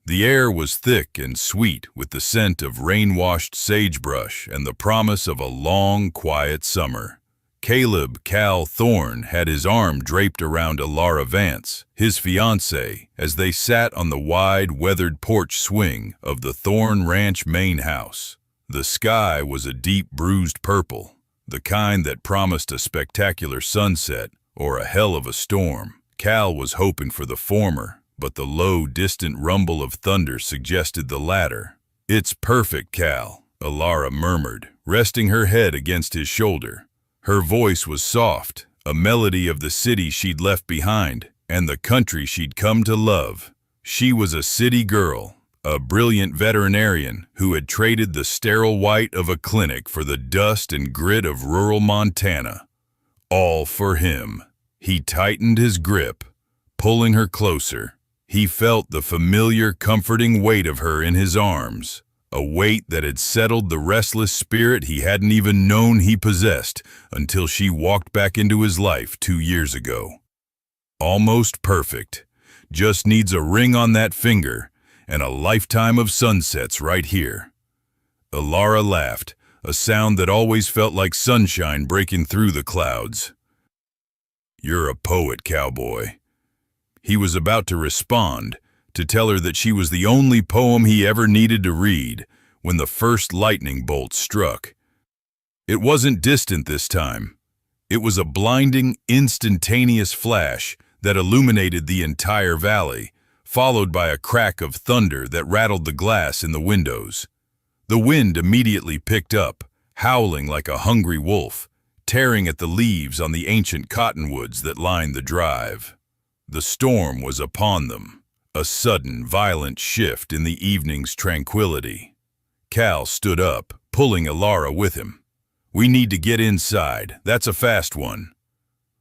The air was thick and sweet with the scent of rain-washed sagebrush and the promise of a long, quiet summer. Caleb Cal Thorne had his arm draped around Alara Vance, his fiancée, as they sat on the wide, weathered porch swing of the Thorne Ranch main house. The sky was a deep, bruised purple, the kind that promised a spectacular sunset or a hell of a storm. Cal was hoping for the former, but the low, distant rumble of thunder suggested the latter. "It's perfect, Cal," Alara murmured, resting her head against his shoulder. Her voice was soft, a melody of the city she'd left behind and the country she'd come to love. She was a city girl, a brilliant veterinarian who had traded the sterile white of a clinic for the dust and grit of rural Montana. All for him. He tightened his grip, pulling her closer. He felt the familiar, comforting weight of her in his arms, a weight that had settled the restless spirit he hadn't even known he possessed until she walked back into his life 2 years ago. Almost perfect. Just needs a ring on that finger and a lifetime of sunsets right here. Alara laughed, a sound that always felt like sunshine breaking through the clouds. "You're a poet, Cowboy." He was about to respond, to tell her that she was the only poem he ever needed to read, when the first lightning bolt struck. It wasn't distant this time. It was a blinding, instantaneous flash that illuminated the entire valley, followed by a crack of thunder that rattled the glass in the windows. The wind immediately picked up, howling like a hungry wolf, tearing at the leaves on the ancient cottonwoods that lined the drive. The storm was upon them, a sudden, violent shift in the evening's tranquility. Cal stood up, pulling Alara with him. "We need to get inside, that's a fast one."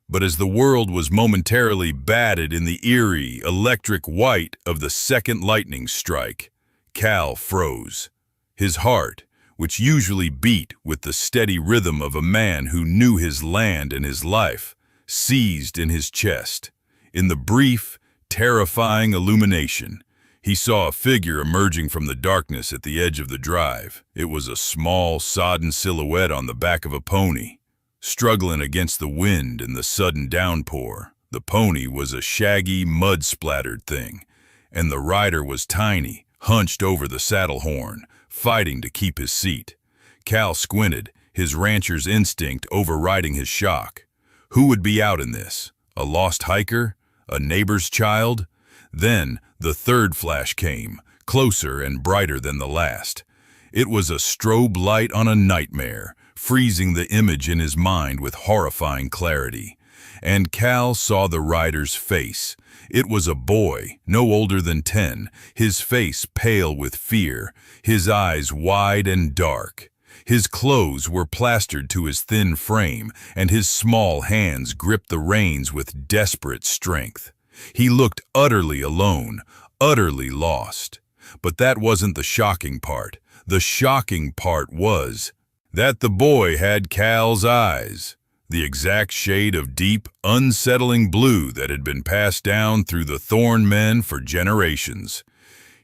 But as the world was momentarily bathed in the eerie, electric white of the second lightning strike, Cal froze. His heart, which usually beat with the steady rhythm of a man who knew his land and his life, seized in his chest. In the brief, terrifying illumination, he saw a figure emerging from the darkness at the edge of the drive. It was a small, sodden silhouette on the back of a pony, struggling against the wind and the sudden downpour. The pony was a shaggy, mud-splattered thing, and the rider was tiny, hunched over the saddle horn, fighting to keep his seat. Cal squinted, his rancher's instinct overriding his shock. Who would be out in this? A lost hiker? A neighbor's child? Then the third flash came, closer and brighter than the last. It was a strobe light on a nightmare, freezing the image in his mind with horrifying clarity. And Cal saw the rider's face. It was a boy, no older than 10, his face pale with fear, his eyes wide and dark. His clothes were plastered to his thin frame, and his small hands gripped the reins with desperate strength. He looked utterly alone, utterly lost. But that wasn't the shocking part. The shocking part was that the boy had Cal's eyes, the exact shade of deep, unsettling blue that had been passed down through the Thorne men for generations.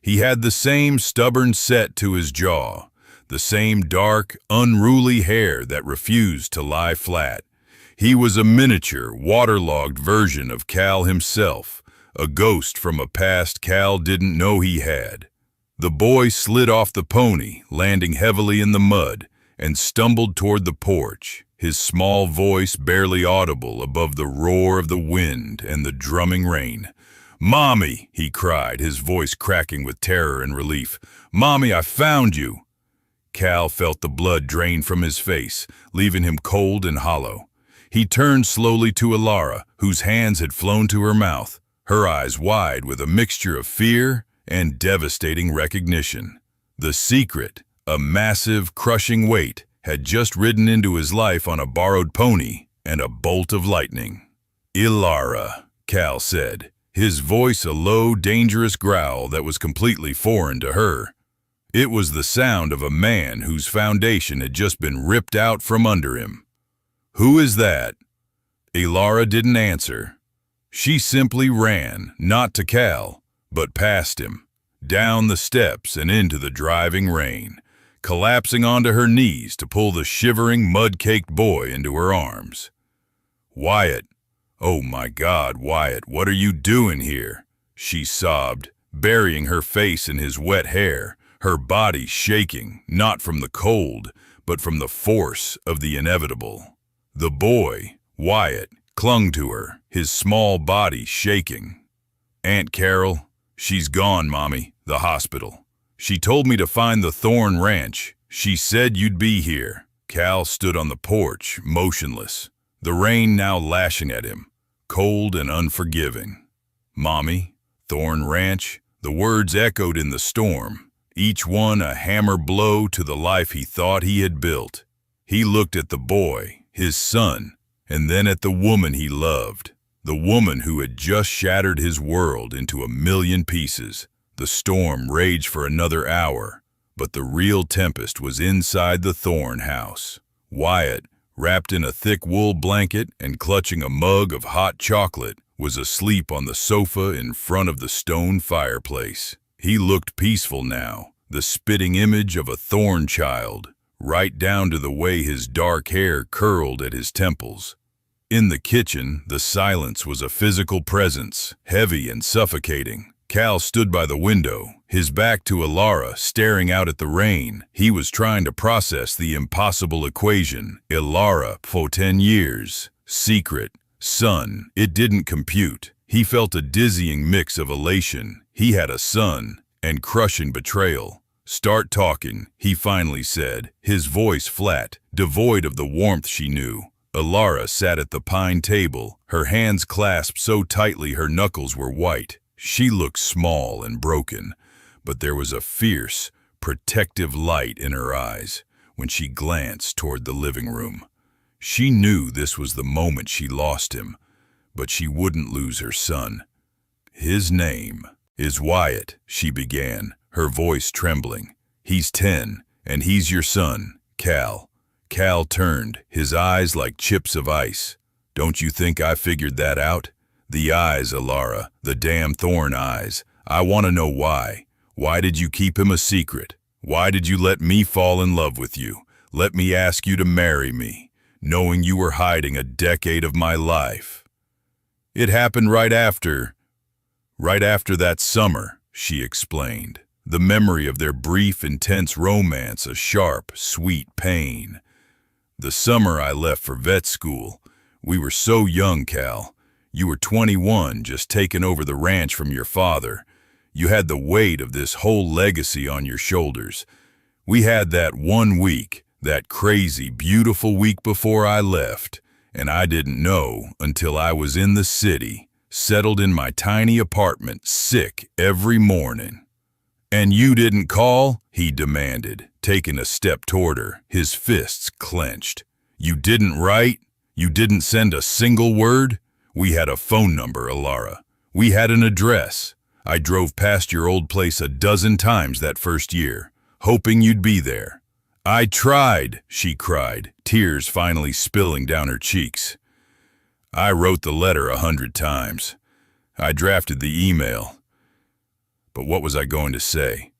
He had the same stubborn set to his jaw, the same dark, unruly hair that refused to lie flat. He was a miniature, waterlogged version of Cal himself, a ghost from a past Cal didn't know he had. The boy slid off the pony, landing heavily in the mud, and stumbled toward the porch, his small voice barely audible above the roar of the wind and the drumming rain. "Mommy!" he cried, his voice cracking with terror and relief. "Mommy, I found you!" Cal felt the blood drain from his face, leaving him cold and hollow. He turned slowly to Alara, whose hands had flown to her mouth, her eyes wide with a mixture of fear and devastating recognition. The secret, a massive, crushing weight, had just ridden into his life on a borrowed pony and a bolt of lightning. "Alara," Cal said, his voice a low, dangerous growl that was completely foreign to her. It was the sound of a man whose foundation had just been ripped out from under him. "Who is that?" Alara didn't answer. She simply ran, not to Cal, but past him, down the steps and into the driving rain, collapsing onto her knees to pull the shivering, mud-caked boy into her arms. "Wyatt, oh my God, Wyatt, what are you doing here?" she sobbed, burying her face in his wet hair, her body shaking, not from the cold, but from the force of the inevitable. The boy, Wyatt, clung to her, his small body shaking. "Aunt Carol, she's gone, Mommy, the hospital. She told me to find the Thorn Ranch. She said you'd be here." Cal stood on the porch, motionless, the rain now lashing at him, cold and unforgiving. "Mommy, Thorn Ranch," the words echoed in the storm, each one a hammer blow to the life he thought he had built. He looked at the boy, his son, and then at the woman he loved, the woman who had just shattered his world into a million pieces. The storm raged for another hour, but the real tempest was inside the Thorn house. Wyatt, wrapped in a thick wool blanket and clutching a mug of hot chocolate, was asleep on the sofa in front of the stone fireplace. He looked peaceful now, the spitting image of a Thorn child, right down to the way his dark hair curled at his temples. In the kitchen, the silence was a physical presence, heavy and suffocating. Cal stood by the window, his back to Ilara, staring out at the rain. He was trying to process the impossible equation. Ilara, for 10 years. Secret. Son. It didn't compute. He felt a dizzying mix of elation. He had a son, and crushing betrayal. "Start talking," he finally said, his voice flat, devoid of the warmth she knew. Ilara sat at the pine table, her hands clasped so tightly her knuckles were white. She looked small and broken, but there was a fierce, protective light in her eyes when she glanced toward the living room. She knew this was the moment she lost him, but she wouldn't lose her son. "His name is Wyatt," she began, her voice trembling. "He's 10, and he's your son, Cal." Cal turned, his eyes like chips of ice. "Don't you think I figured that out? The eyes, Ilara, the damn Thorn eyes. I want to know why. Why did you keep him a secret? Why did you let me fall in love with you? Let me ask you to marry me, knowing you were hiding a decade of my life?" "It happened right after that summer," she explained. The memory of their brief, intense romance, a sharp, sweet pain. "The summer I left for vet school. We were so young, Cal. You were 21, just taking over the ranch from your father. You had the weight of this whole legacy on your shoulders. We had that one week, that crazy, beautiful week before I left, and I didn't know until I was in the city, settled in my tiny apartment, sick every morning." "And you didn't call?" he demanded, taking a step toward her, his fists clenched. "You didn't write? You didn't send a single word? We had a phone number, Ilara. We had an address. I drove past your old place a dozen times that first year, hoping you'd be there." "I tried," she cried, tears finally spilling down her cheeks. "I wrote the letter 100 times. I drafted the email. But what was I going to say?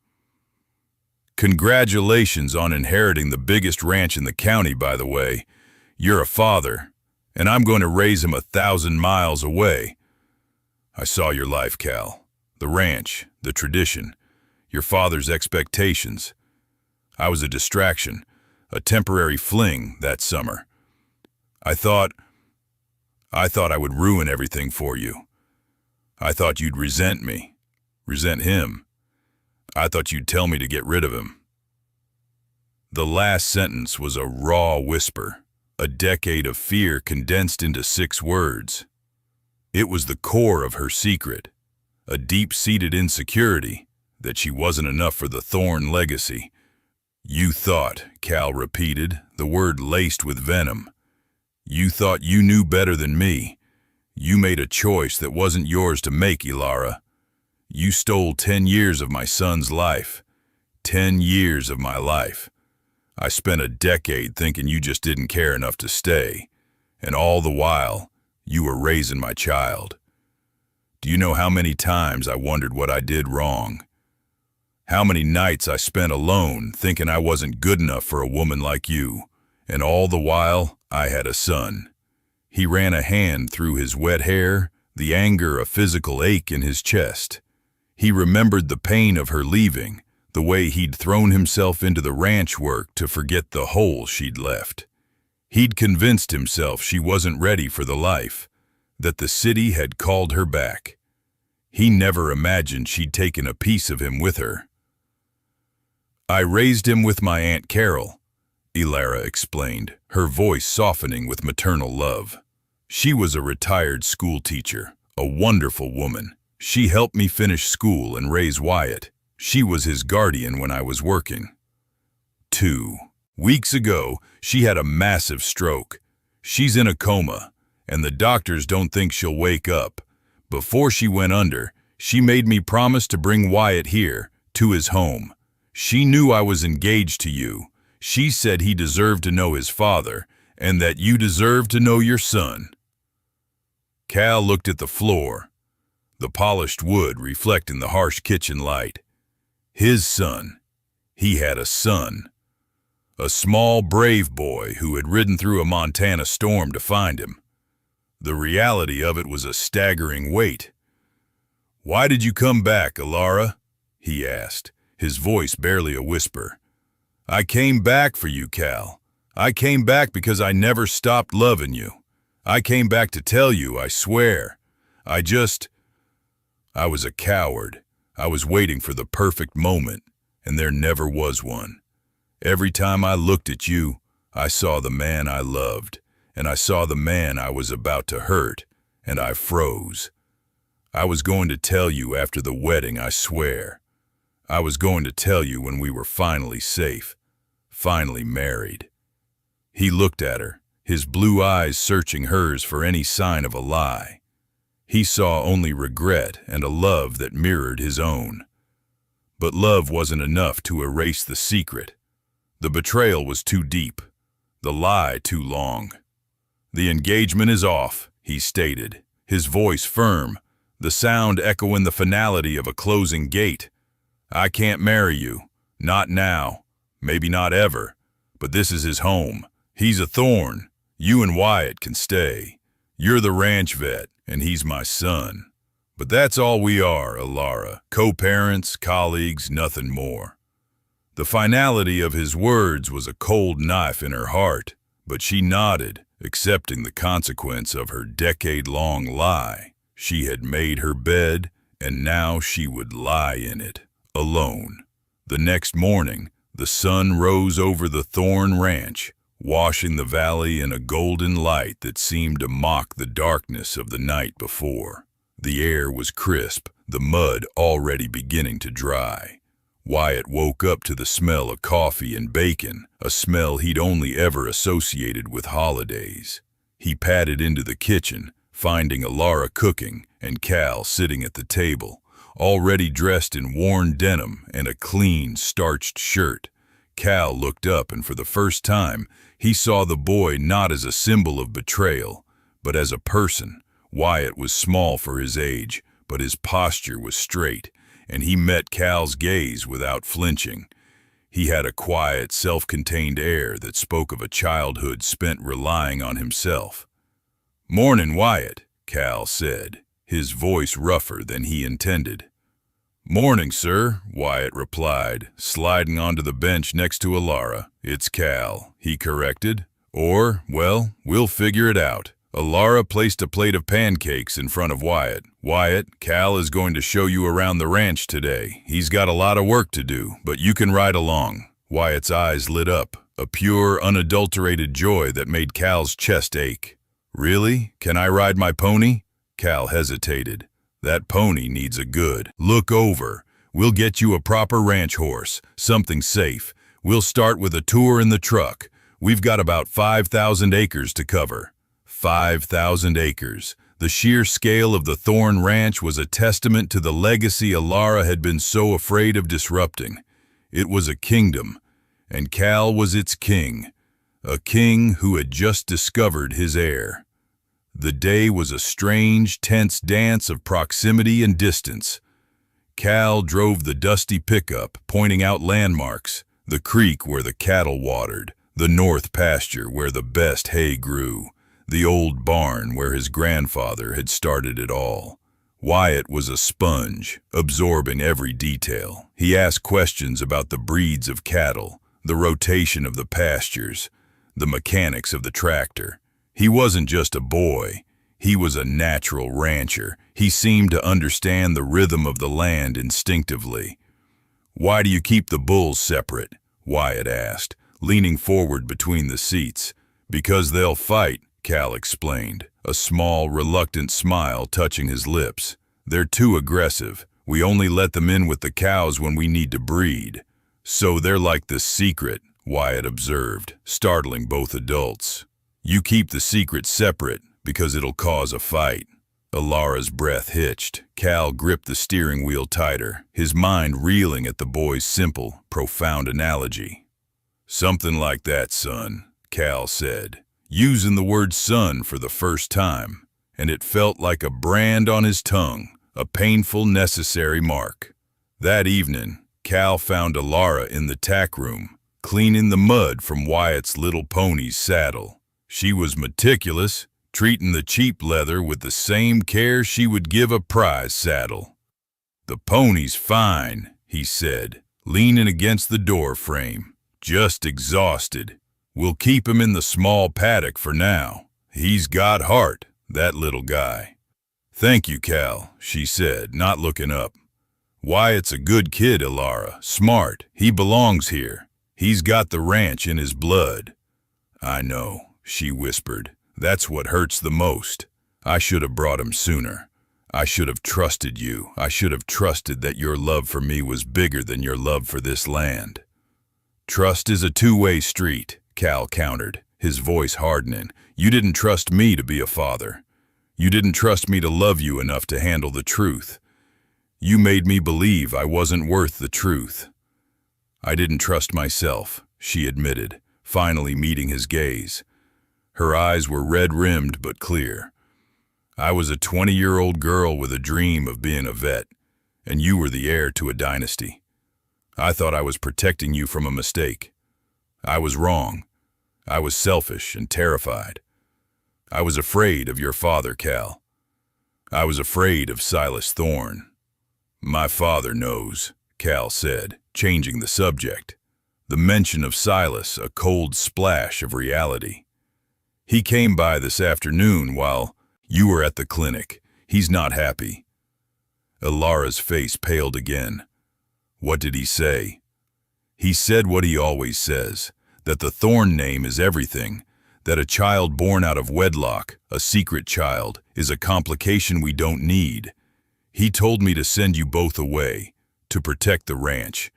Congratulations on inheriting the biggest ranch in the county, by the way. You're a father, and I'm going to raise him 1,000 miles away. I saw your life, Cal. The ranch, the tradition, your father's expectations. I was a distraction, a temporary fling that summer. I thought I would ruin everything for you. I thought you'd resent me, resent him. I thought you'd tell me to get rid of him." The last sentence was a raw whisper, a decade of fear condensed into 6 words. It was the core of her secret, a deep-seated insecurity that she wasn't enough for the Thorn legacy. "You thought," Cal repeated, the word laced with venom. "You thought you knew better than me. You made a choice that wasn't yours to make, Ilara. You stole 10 years of my son's life. 10 years of my life. I spent a decade thinking you just didn't care enough to stay. And all the while, you were raising my child. Do you know how many times I wondered what I did wrong? How many nights I spent alone thinking I wasn't good enough for a woman like you, and all the while I had a son." He ran a hand through his wet hair, the anger a physical ache in his chest. He remembered the pain of her leaving, the way he'd thrown himself into the ranch work to forget the hole she'd left. He'd convinced himself she wasn't ready for the life, that the city had called her back. He never imagined she'd taken a piece of him with her. "I raised him with my Aunt Carol," Elara explained, her voice softening with maternal love. "She was a retired school teacher, a wonderful woman. She helped me finish school and raise Wyatt. She was his guardian when I was working. 2 weeks ago, she had a massive stroke. She's in a coma, and the doctors don't think she'll wake up. Before she went under, she made me promise to bring Wyatt here, to his home. She knew I was engaged to you. She said he deserved to know his father, and that you deserved to know your son." Cal looked at the floor, the polished wood reflecting the harsh kitchen light. His son. He had a son. A small, brave boy who had ridden through a Montana storm to find him. The reality of it was a staggering weight. "Why did you come back, Elara?" he asked, his voice barely a whisper. "I came back for you, Cal. I came back because I never stopped loving you. I came back to tell you, I swear. I was a coward. I was waiting for the perfect moment, and there never was one. Every time I looked at you, I saw the man I loved, and I saw the man I was about to hurt, and I froze. I was going to tell you after the wedding, I swear. I was going to tell you when we were finally safe, finally married." He looked at her, his blue eyes searching hers for any sign of a lie. He saw only regret and a love that mirrored his own. But love wasn't enough to erase the secret. The betrayal was too deep, the lie too long. "The engagement is off," he stated, his voice firm, the sound echoing the finality of a closing gate. "I can't marry you. Not now. Maybe not ever. But this is his home. He's a thorn. You and Wyatt can stay. You're the ranch vet, and he's my son. But that's all we are, Elara. Co-parents, colleagues, nothing more." The finality of his words was a cold knife in her heart, but she nodded, accepting the consequence of her decade-long lie. She had made her bed, and now she would lie in it, alone. The next morning, the sun rose over the Thorn Ranch, washing the valley in a golden light that seemed to mock the darkness of the night before. The air was crisp, the mud already beginning to dry. Wyatt woke up to the smell of coffee and bacon, a smell he'd only ever associated with holidays. He padded into the kitchen, finding Elara cooking and Cal sitting at the table, already dressed in worn denim and a clean, starched shirt. Cal looked up, and for the first time, he saw the boy not as a symbol of betrayal, but as a person. Wyatt was small for his age, but his posture was straight, and he met Cal's gaze without flinching. He had a quiet, self-contained air that spoke of a childhood spent relying on himself. "Mornin', Wyatt," Cal said, his voice rougher than he intended. "Morning, sir," Wyatt replied, sliding onto the bench next to Elara. "It's Cal," he corrected. "Or, well, we'll figure it out." Elara placed a plate of pancakes in front of Wyatt. "Wyatt, Cal is going to show you around the ranch today. He's got a lot of work to do, but you can ride along." Wyatt's eyes lit up, a pure, unadulterated joy that made Cal's chest ache. "Really? Can I ride my pony?" Cal hesitated. "That pony needs a good look over. We'll get you a proper ranch horse, something safe. We'll start with a tour in the truck. We've got about 5,000 acres to cover." 5,000 acres. The sheer scale of the Thorn Ranch was a testament to the legacy Elara had been so afraid of disrupting. It was a kingdom, and Cal was its king, a king who had just discovered his heir. The day was a strange, tense dance of proximity and distance. Cal drove the dusty pickup, pointing out landmarks, the creek where the cattle watered, the north pasture where the best hay grew, the old barn where his grandfather had started it all. Wyatt was a sponge, absorbing every detail. He asked questions about the breeds of cattle, the rotation of the pastures, the mechanics of the tractor. He wasn't just a boy. He was a natural rancher. He seemed to understand the rhythm of the land instinctively. "Why do you keep the bulls separate?" Wyatt asked, leaning forward between the seats. "Because they'll fight," Cal explained, a small, reluctant smile touching his lips. "They're too aggressive. We only let them in with the cows when we need to breed." "So they're like the secret," Wyatt observed, startling both adults. "You keep the secret separate because it'll cause a fight." Alara's breath hitched. Cal gripped the steering wheel tighter, his mind reeling at the boy's simple, profound analogy. "Something like that, son," Cal said, using the word son for the first time, and it felt like a brand on his tongue, a painful, necessary mark. That evening, Cal found Alara in the tack room, cleaning the mud from Wyatt's little pony's saddle. She was meticulous, treating the cheap leather with the same care she would give a prize saddle. "The pony's fine," he said, leaning against the door frame. "Just exhausted. We'll keep him in the small paddock for now. He's got heart, that little guy." "Thank you, Cal," she said, not looking up. "Wyatt's a good kid, Alara, smart. He belongs here. He's got the ranch in his blood." "I know," she whispered. "That's what hurts the most. I should have brought him sooner. I should have trusted you. I should have trusted that your love for me was bigger than your love for this land." "Trust is a two-way street," Cal countered, his voice hardening. "You didn't trust me to be a father. You didn't trust me to love you enough to handle the truth. You made me believe I wasn't worth the truth." "I didn't trust myself," she admitted, finally meeting his gaze. Her eyes were red-rimmed but clear. "I was a 20-year-old girl with a dream of being a vet, and you were the heir to a dynasty. I thought I was protecting you from a mistake. I was wrong. I was selfish and terrified. I was afraid of your father, Cal. I was afraid of Silas Thorne." "My father knows," Cal said, changing the subject. The mention of Silas a cold splash of reality. "He came by this afternoon while you were at the clinic. He's not happy." Alara's face paled again. "What did he say?" "He said what he always says, that the Thorne name is everything, that a child born out of wedlock, a secret child, is a complication we don't need. He told me to send you both away, to protect the ranch."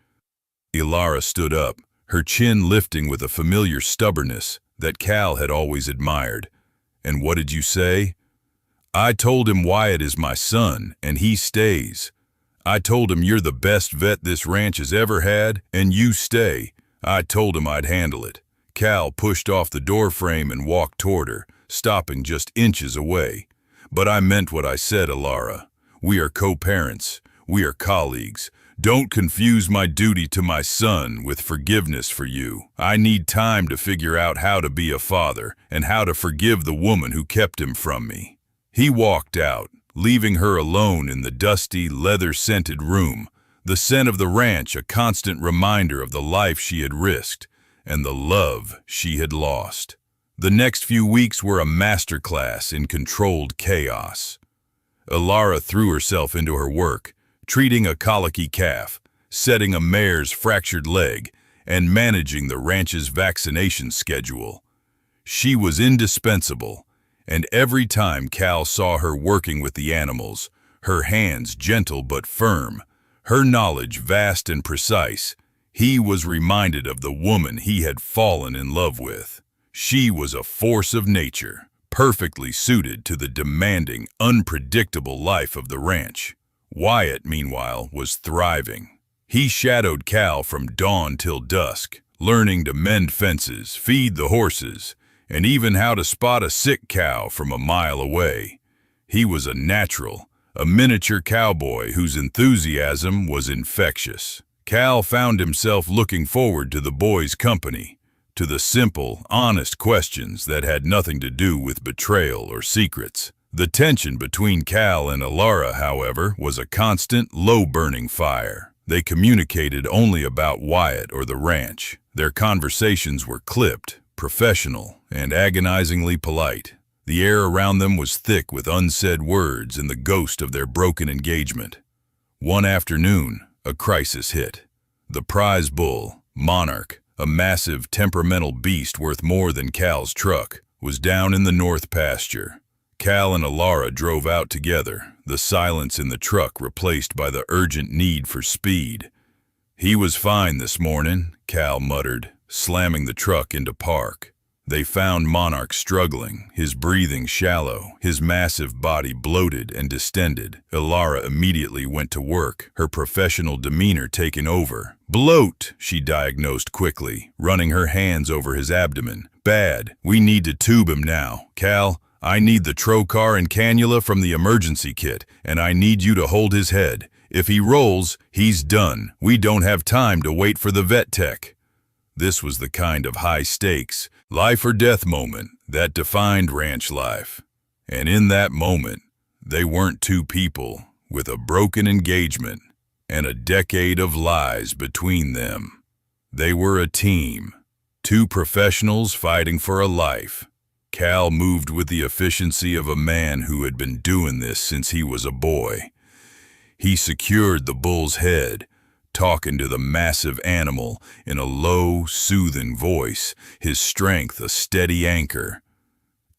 Alara stood up, her chin lifting with a familiar stubbornness that Cal had always admired. "And what did you say?" "I told him Wyatt is my son, and he stays. I told him you're the best vet this ranch has ever had, and you stay. I told him I'd handle it." Cal pushed off the doorframe and walked toward her, stopping just inches away. "But I meant what I said, Alara. We are co-parents. We are colleagues. Don't confuse my duty to my son with forgiveness for you. I need time to figure out how to be a father and how to forgive the woman who kept him from me." He walked out, leaving her alone in the dusty, leather-scented room, the scent of the ranch a constant reminder of the life she had risked and the love she had lost. The next few weeks were a masterclass in controlled chaos. Alara threw herself into her work, treating a colicky calf, setting a mare's fractured leg, and managing the ranch's vaccination schedule. She was indispensable, and every time Cal saw her working with the animals, her hands gentle but firm, her knowledge vast and precise, he was reminded of the woman he had fallen in love with. She was a force of nature, perfectly suited to the demanding, unpredictable life of the ranch. Wyatt, meanwhile, was thriving. He shadowed Cal from dawn till dusk, learning to mend fences, feed the horses, and even how to spot a sick cow from a mile away. He was a natural, a miniature cowboy whose enthusiasm was infectious. Cal found himself looking forward to the boy's company, to the simple, honest questions that had nothing to do with betrayal or secrets. The tension between Cal and Alara, however, was a constant, low-burning fire. They communicated only about Wyatt or the ranch. Their conversations were clipped, professional, and agonizingly polite. The air around them was thick with unsaid words and the ghost of their broken engagement. One afternoon, a crisis hit. The prize bull, Monarch, a massive, temperamental beast worth more than Cal's truck, was down in the north pasture. Cal and Alara drove out together, the silence in the truck replaced by the urgent need for speed. "He was fine this morning," Cal muttered, slamming the truck into park. They found Monarch struggling, his breathing shallow, his massive body bloated and distended. Alara immediately went to work, her professional demeanor taking over. "Bloat," she diagnosed quickly, running her hands over his abdomen. "Bad. We need to tube him now. Cal, I need the trocar and cannula from the emergency kit, and I need you to hold his head. If he rolls, he's done. We don't have time to wait for the vet tech." This was the kind of high-stakes, life-or-death moment that defined ranch life. And in that moment, they weren't two people with a broken engagement and a decade of lies between them. They were a team, two professionals fighting for a life. Cal moved with the efficiency of a man who had been doing this since he was a boy. He secured the bull's head, talking to the massive animal in a low, soothing voice, his strength a steady anchor.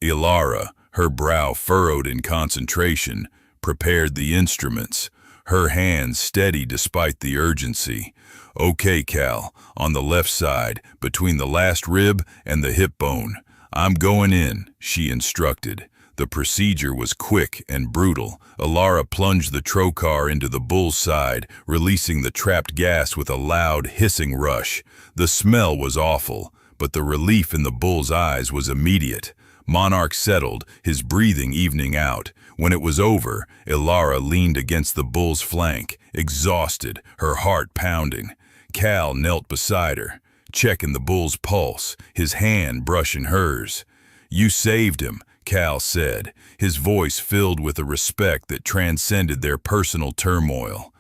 Alara, her brow furrowed in concentration, prepared the instruments, her hands steady despite the urgency. "Okay, Cal, on the left side, between the last rib and the hip bone. I'm going in," she instructed. The procedure was quick and brutal. Alara plunged the trocar into the bull's side, releasing the trapped gas with a loud, hissing rush. The smell was awful, but the relief in the bull's eyes was immediate. Monarch settled, his breathing evening out. When it was over, Alara leaned against the bull's flank, exhausted, her heart pounding. Cal knelt beside her, checking the bull's pulse, his hand brushing hers. "You saved him," Cal said, his voice filled with a respect that transcended their personal turmoil.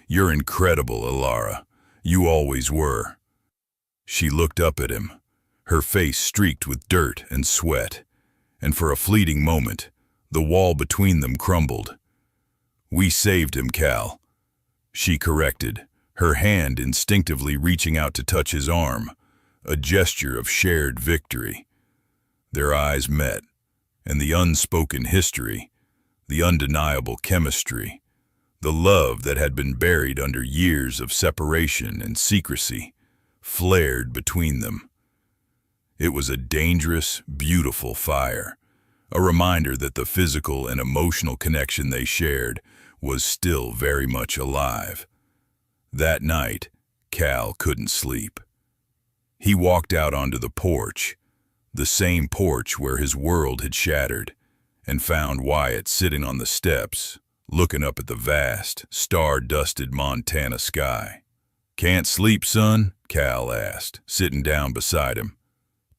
"You're incredible, Alara. You always were." She looked up at him, her face streaked with dirt and sweat, and for a fleeting moment, the wall between them crumbled. "We saved him, Cal," she corrected, her hand instinctively reaching out to touch his arm, a gesture of shared victory. Their eyes met, and the unspoken history, the undeniable chemistry, the love that had been buried under years of separation and secrecy, flared between them. It was a dangerous, beautiful fire, a reminder that the physical and emotional connection they shared was still very much alive. That night, Cal couldn't sleep. He walked out onto the porch, the same porch where his world had shattered, and found Wyatt sitting on the steps, looking up at the vast, star-dusted Montana sky. "Can't sleep, son?" Cal asked, sitting down beside him.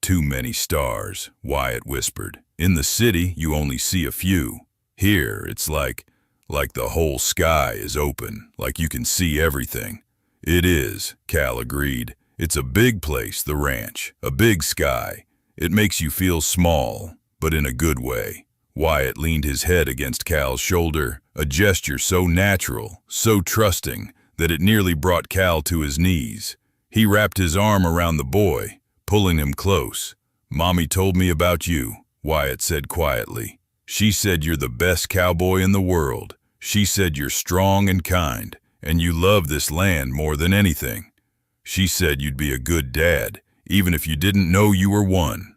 "Too many stars," Wyatt whispered. "In the city, you only see a few. Here, it's like the whole sky is open, like you can see everything." "It is," Cal agreed. "It's a big place, the ranch, a big sky. It makes you feel small, but in a good way." Wyatt leaned his head against Cal's shoulder, a gesture so natural, so trusting, that it nearly brought Cal to his knees. He wrapped his arm around the boy, pulling him close. "Mommy told me about you," Wyatt said quietly. "She said you're the best cowboy in the world. She said you're strong and kind, and you love this land more than anything. She said you'd be a good dad, even if you didn't know you were one."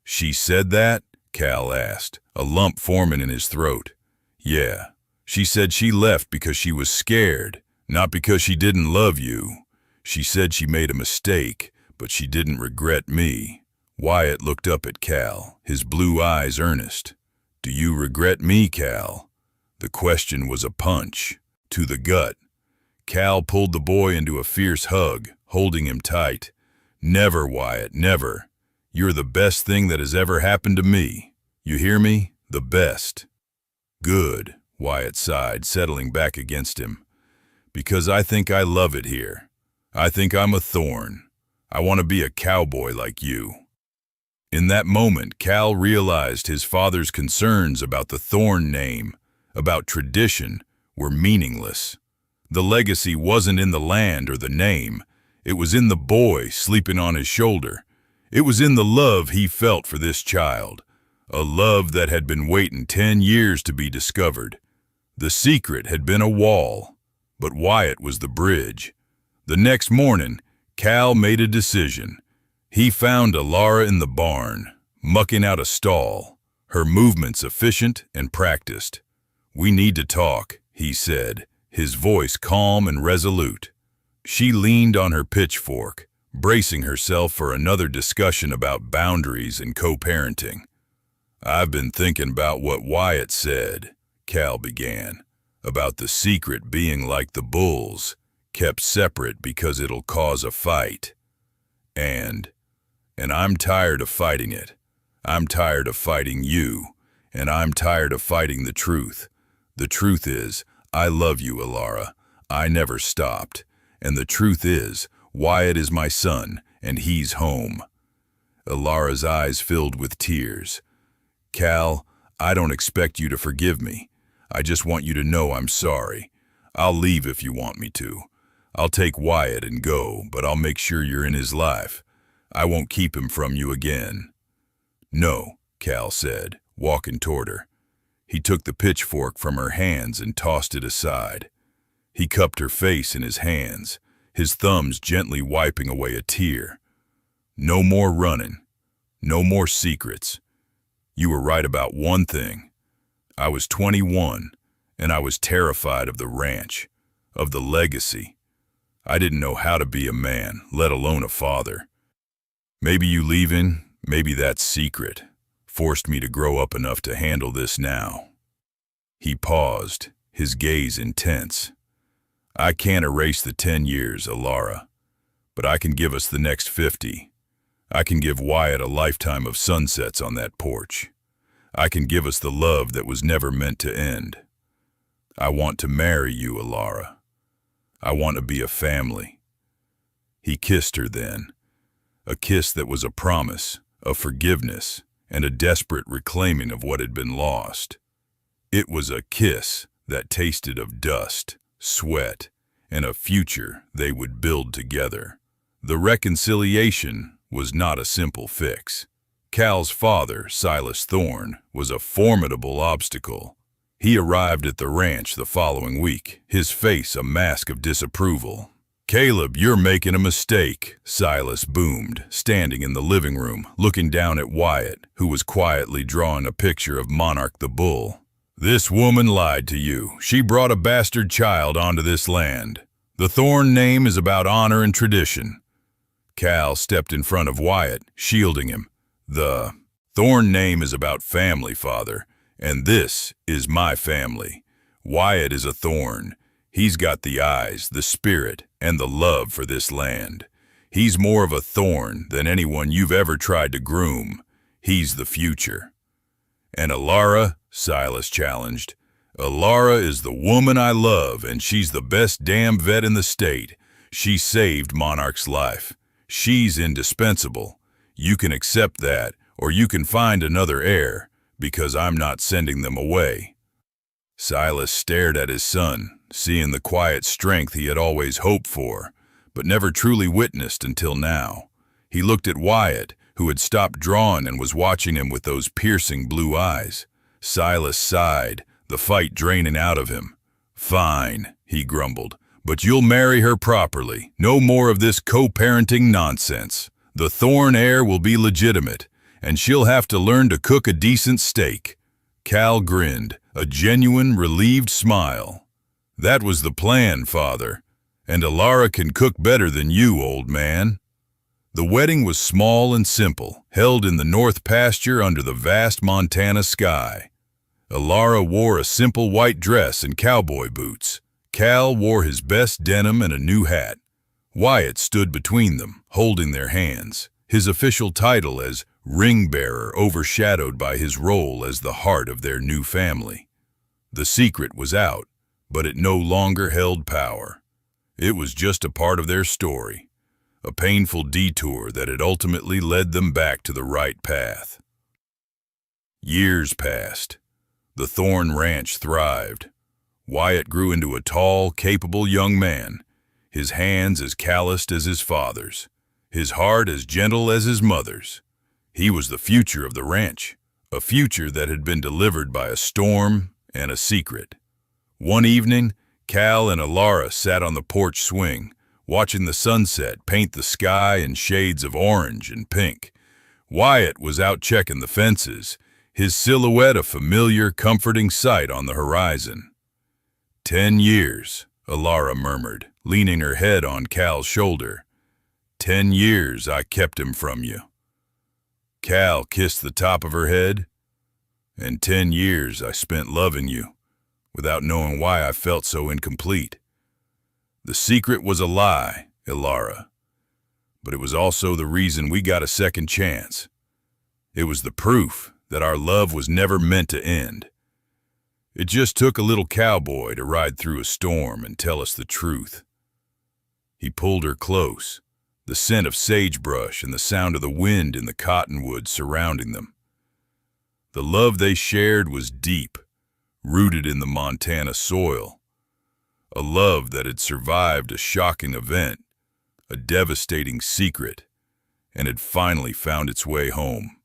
"She said that?" Cal asked, a lump forming in his throat. "Yeah. She said she left because she was scared, not because she didn't love you. She said she made a mistake, but she didn't regret me." Wyatt looked up at Cal, his blue eyes earnest. "Do you regret me, Cal?" The question was a punch to the gut. Cal pulled the boy into a fierce hug, holding him tight. Never, Wyatt, never. You're the best thing that has ever happened to me. You hear me? The best. Good, Wyatt sighed, settling back against him. Because I think I love it here. I think I'm a thorn. I want to be a cowboy like you. In that moment, Cal realized his father's concerns about the Thorn name, about tradition, were meaningless. The legacy wasn't in the land or the name. It was in the boy sleeping on his shoulder. It was in the love he felt for this child, a love that had been waiting 10 years to be discovered. The secret had been a wall, but Wyatt was the bridge. The next morning, Cal made a decision. He found Alara in the barn, mucking out a stall, her movements efficient and practiced. "We need to talk," he said, his voice calm and resolute. She leaned on her pitchfork, bracing herself for another discussion about boundaries and co-parenting. "I've been thinking about what Wyatt said," Cal began, "about the secret being like the bulls, kept separate because it'll cause a fight. And I'm tired of fighting it. I'm tired of fighting you, and I'm tired of fighting the truth. The truth is, I love you, Alara. I never stopped. And the truth is, Wyatt is my son, and he's home." Alara's eyes filled with tears. "Cal, I don't expect you to forgive me. I just want you to know I'm sorry. I'll leave if you want me to. I'll take Wyatt and go, but I'll make sure you're in his life. I won't keep him from you again." "No," Cal said, walking toward her. He took the pitchfork from her hands and tossed it aside. He cupped her face in his hands, his thumbs gently wiping away a tear. "No more running. No more secrets. You were right about one thing. I was 21, and I was terrified of the ranch, of the legacy. I didn't know how to be a man, let alone a father. Maybe you leaving, maybe that secret, forced me to grow up enough to handle this now." He paused, his gaze intense. "I can't erase the 10 years, Alara, but I can give us the next 50. I can give Wyatt a lifetime of sunsets on that porch. I can give us the love that was never meant to end. I want to marry you, Alara. I want to be a family." He kissed her then, a kiss that was a promise, of forgiveness, and a desperate reclaiming of what had been lost. It was a kiss that tasted of dust, sweat, and a future they would build together. The reconciliation was not a simple fix. Cal's father, Silas Thorne, was a formidable obstacle. He arrived at the ranch the following week, his face a mask of disapproval. "Caleb, you're making a mistake," Silas boomed, standing in the living room, looking down at Wyatt, who was quietly drawing a picture of Monarch the Bull. "This woman lied to you. She brought a bastard child onto this land. The Thorn name is about honor and tradition." Cal stepped in front of Wyatt, shielding him. "The Thorn name is about family, father, and this is my family. Wyatt is a thorn. He's got the eyes, the spirit, and the love for this land. He's more of a thorn than anyone you've ever tried to groom. He's the future." "And Alara," Silas challenged, "Alara is the woman I love, and she's the best damn vet in the state. She saved Monarch's life. She's indispensable. You can accept that, or you can find another heir, because I'm not sending them away." Silas stared at his son, seeing the quiet strength he had always hoped for, but never truly witnessed until now. He looked at Wyatt, who had stopped drawing and was watching him with those piercing blue eyes. Silas sighed, the fight draining out of him. "Fine," he grumbled, "but you'll marry her properly. No more of this co-parenting nonsense. The Thorn heir will be legitimate, and she'll have to learn to cook a decent steak." Cal grinned, a genuine, relieved smile. "That was the plan, father, and Alara can cook better than you, old man." The wedding was small and simple, held in the north pasture under the vast Montana sky. Alara wore a simple white dress and cowboy boots. Cal wore his best denim and a new hat. Wyatt stood between them, holding their hands, his official title as ring bearer overshadowed by his role as the heart of their new family. The secret was out, but it no longer held power. It was just a part of their story, a painful detour that had ultimately led them back to the right path. Years passed. The Thorn Ranch thrived. Wyatt grew into a tall, capable young man, his hands as calloused as his father's, his heart as gentle as his mother's. He was the future of the ranch, a future that had been delivered by a storm and a secret. One evening, Cal and Alara sat on the porch swing, watching the sunset paint the sky in shades of orange and pink. Wyatt was out checking the fences, his silhouette a familiar, comforting sight on the horizon. 10 years, Alara murmured, leaning her head on Cal's shoulder. 10 years I kept him from you. Cal kissed the top of her head. And 10 years I spent loving you, without knowing why I felt so incomplete. The secret was a lie, Alara, but it was also the reason we got a second chance. It was the proof that our love was never meant to end. It just took a little cowboy to ride through a storm and tell us the truth. He pulled her close, the scent of sagebrush and the sound of the wind in the cottonwoods surrounding them. The love they shared was deep, rooted in the Montana soil. A love that had survived a shocking event, a devastating secret, and had finally found its way home.